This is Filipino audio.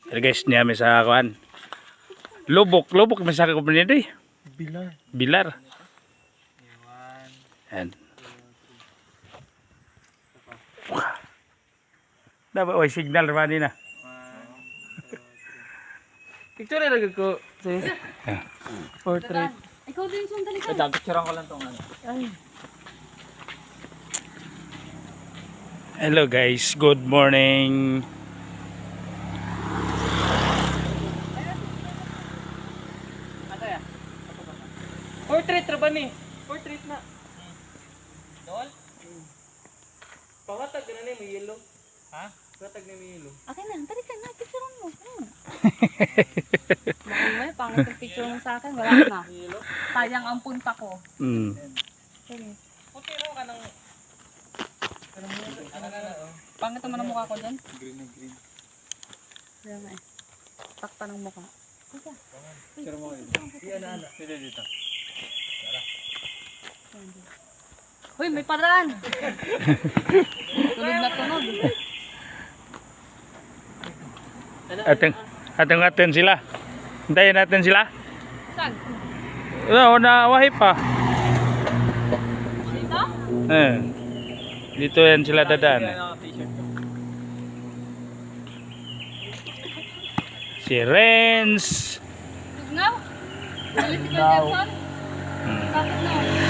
Guys, niya may sa kuan. Lubok may sa kumpanya day. Bilar. Yan. Dapat oy signal man na. Picture na lagi ko. Portrait. Ikaw din sundali ka. Picturean ko lang tong ano. Ay. Hello guys, good morning. Portrait ra ba ni? Portrait na. Dol? Pangatag na ni may yellow. Ha? Pangatag na may yellow. Okay na, tali ka na. Picture mo. Bakit mo pangit yung picture mo sa akin. Wala na. Sayang ang punta ko. Sige. Puti raw ka ng Pangit naman ang mukha ko dyan. green na green. Kaya nga eh. Takta ng mukha. Sige. Picture mo yun. Ana. Dito. Hoy, may paraan. Tulog na tunog. Ating sila. Hintayin natin sila. Saan? Nawahi pa. Dito? Dito yan sila dadaan. Si Renz. Tugnaw? Galit si Kuya Gerson? Bakit no?